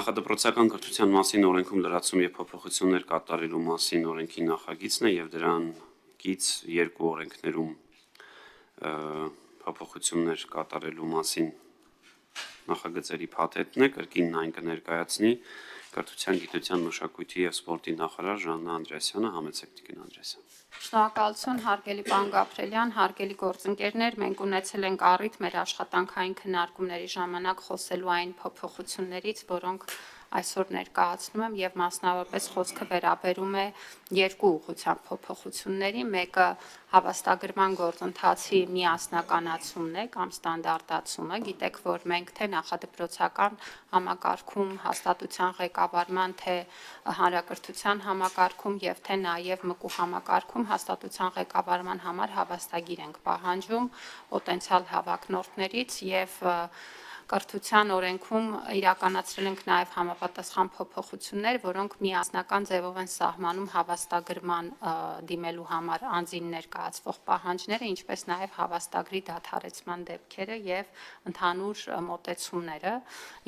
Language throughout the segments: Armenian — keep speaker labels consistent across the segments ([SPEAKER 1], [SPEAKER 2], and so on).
[SPEAKER 1] Նախադպրոցական կրթության մասին օրենքում լրացում եւ փոփոխություններ կատարելու մասին օրենքի նախագիծն է եւ դրանից երկու օրենքներում փոփոխություններ կատարելու մասին նախագծերի փաթեթն է, կրկին այն կներկայացնի Կրթության, գիտության, մշակույթի եւ սպորտի նախարար Ժաննա Անդրեասյանը, համեցեք Տիկին Անդրեասյան։
[SPEAKER 2] Շնորհակալություն, հարգելի պարոն Գաբրելյան, հարգելի գործընկերներ, մենք ունեցել ենք առիթ մեր աշխատանքային քննարկումների ժամանակ խոսելու այն փոփոխություններից, որոնք այսօր ներկայացնում եմ եւ մասնավորապես խոսքը վերաբերում է երկու ուղղությամբ փոփոխությունների, մեկը հավաստագրման գործընթացի միասնականացումն է կամ ստանդարտացումը, գիտեք, որ մենք թե նախադպրոցական համակարգում հաստատության ղեկավարման, թե հանրակրթության համակարգում եւ թե նաեւ ՄԿՈՒ համակարգում հաստատության ղեկավարման համար հավաստագիր ենք պահանջում պոտենցիալ հավակնորդներից եւ Կրթության օրենքում իրականացրել ենք նաև համապատասխան փոփոխություններ, որոնք միասնական ձևով են սահմանում հավաստագրման դիմելու համար անձին ներկայացվող պահանջները, ինչպես նաև հավաստագրի դադարեցման դեպքերը եւ ընդհանուր մոտեցումները,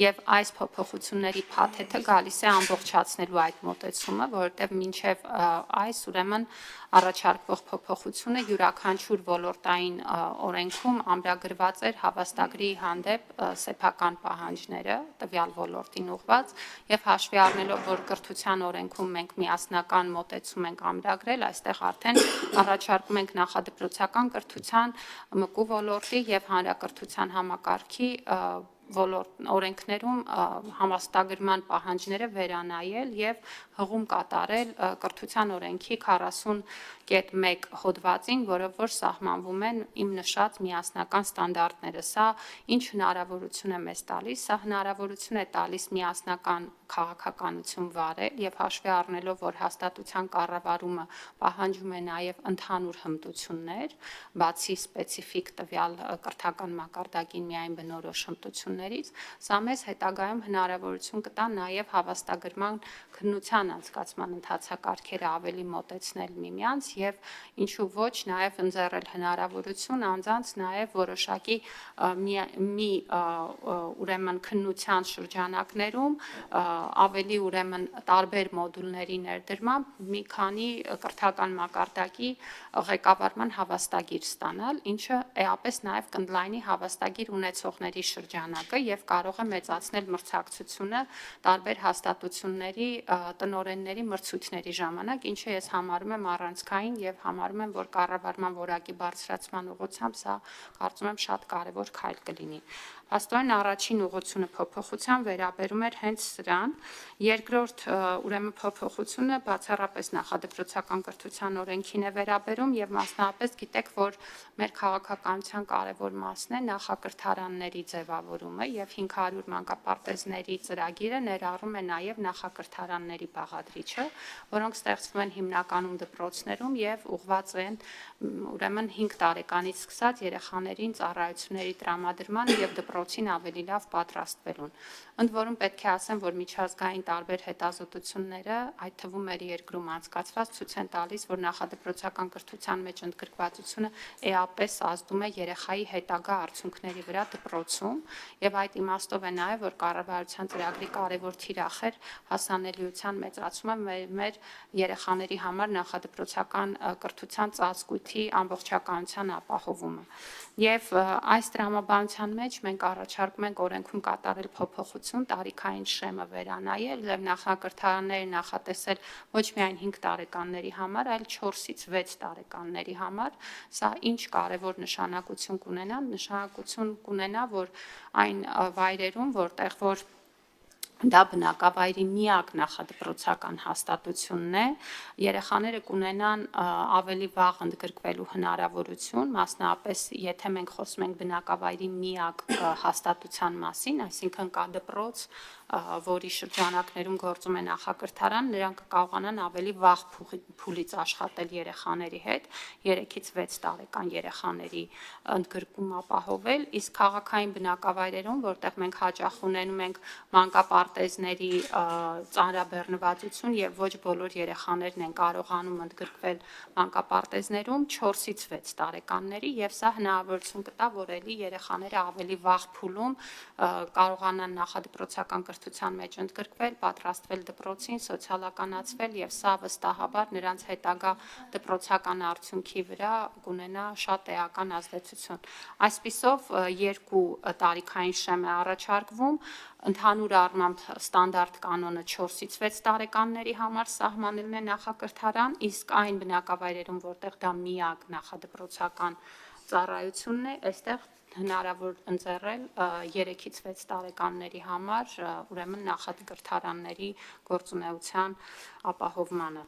[SPEAKER 2] եւ այս փոփոխությունների փաթեթը գալիս է ամբողջացնելու այդ մոտեցումը, որովհետեւ մինչեւ այս ուրեմն առաջարկվող փոփոխությունը յուրաքանչյուր ոլորտային օրենքում ամրագրված էր հավաստագրի հանդեպ սեփական պահանջները տվյալ ոլորտին ուղղված եւ հաշվի առնելով, որ կրթության օրենքում մենք միասնական մոտեցում ենք ամրագրել, այստեղ արդեն առաջարկում ենք նախադպրոցական կրթության ՄԿՈՒ ոլորտի եւ հանրակրթության համակարգի օրենքներում համաստագրման պահանջները վերանայել եւ հղում կատարել կրթության օրենքի 40.1 հոդվածին, որով որ սահմանվում են իմ նշած միասնական ստանդարտները։ Սա ինչ հնարավորություն է մեզ տալիս, սա հնարավորություն է տալիս միասնական քաղաքականություն վարել եւ հաշվի առնելով, որ հաստատության կառավարումը պահանջում է նաեւ ընդհանուր հմտություններ, բացի սպეციფიկ տվյալ կրթական մակարդակին միայն բնորոշ հմտություններից, սա մեզ հետագայում հնարավորություն կտա նաեւ հավաստագրման քննության անցկացման ընթացակարգերը ավելի մոտեցնել միմյանց եւ ինչու ոչ նաեւ ընձեռել հնարավորություն անձանց նաեւ որոշակի ուրեմն քննության շրջանակներում ավելի ուրեմն տարբեր մոդուլների ներդրմամբ մի քանի կրթական մակարդակի ղեկավարման հավաստագիր ստանալ, ինչը էապես նաև կընդլայնի հավաստագիր ունեցողների շրջանակը եւ կարող է մեծացնել մրցակցությունը տարբեր հաստատությունների տնօրենների մրցույթների ժամանակ, ինչը ես համարում եմ առանցքային եւ համարում եմ, որ կառավարման որակի բարձրացման ուղղությամբ սա կարծում եմ շատ կարեւոր քայլ կլինի։ Աստորեն առաջին ուղղությունը փոփոխության վերաբերում էր հենց սրան, երկրորդ ուրեմն փոփոխությունը բացառապես նախադպրոցական կրթության օրենքին է վերաբերում եւ մասնավորապես գիտեք, որ մեր քաղաքականության կարևոր մասն է նախակրթարանների ձևավորումը եւ 500 մանկապարտեզների ծրագիրը ներառում է նաեւ նախակրթարանների բաղադրիչը, որոնք ստեղծվում են հիմնականում դպրոցներում եւ ուղղված են ուրեմն 5 տարեկանից սկսած երեխաներին ծառայությունների տրամադրման եւ դպրոցին ավելի լավ պատրաստվելուն։ Ընդ որում պետք է ասեմ, որ միջազգային տարբեր հետազոտությունները, այդ թվում մեր երկրում անցկացված, ցույց են տալիս, որ նախադպրոցական կրթության մեջ ընդգրկվածությունը էապես ազդում է երեխայի հետագա արդյունքների վրա դպրոցում եւ այդ իմաստով է նաեւ, որ կառավարության ծրագրի կարևոր թիրախ էր հասանելիության մեծացումը մեր երեխաների համար նախադպրոցական կրթության ծածկույթի ամբողջականության ապահովումը։ Եվ այս տրամաբանության մեջ մենք առաջարկում ենք օրենքում կատարել փոփոխություն, տարիքային շեմը վերանայել եւ նախակրթարանները նախատեսել ոչ միայն 5 տարեկանների համար, այլ 4-ից 6 տարեկանների համար։ Սա ինչ կարևոր նշանակություն կունենա, նշանակություն կունենա, որ այն վայրերում, որտեղ որ դա բնակավայրի միակ նախադպրոցական հաստատությունն է, երեխաները կունենան ավելի վաղ ընդգրկվելու հնարավորություն, մասնավորապես եթե մենք խոսում ենք բնակավայրի միակ հաստատության մասին, այսինքն կա դպրոց, որի շրջանակներում գործում է նախակրթարան, նրանք կկարողանան ավելի վաղ փուլից աշխատել երեխաների հետ, 3-ից 6 տարեկան երեխաների ընդգրկում ապահովել, իսկ քաղաքային բնակավայրերում, որտեղ մենք հաճախ ունենում ենք մանկապարտեզների ծանրաբեռնվածություն եւ ոչ բոլոր երեխաներն են կարողանում ընդգրկվել մանկապարտեզներում 4-ից 6 տարեկանների եւ սա հնարավորություն կտա, որ էլի երեխաները ավելի վաղ փուլում կարողանան նախադպրոցական երաժշտության մեջ ընդգրկվել, պատրաստվել դպրոցին, սոցիալականացվել եւ սա վստահաբար նրանց հետագա դպրոցական արդյունքի վրա կունենա շատ էական ազդեցություն։ Այսպիսով երկու տարիքային շեմ է առաջարկվում, ընդհանուր առմամբ ստանդարտ կանոնը 4-ից 6 տարեկանների համար սահմանելն է նախակրթարան, իսկ այն բնակավայրերում, որտեղ դա միակ նախադպրոցական ծառայությունն է, այստեղ հնարավոր ընձեռել 3-ից 6 տարեկանների համար ուրեմն նախակրթարանների գործունեության ապահովմանը։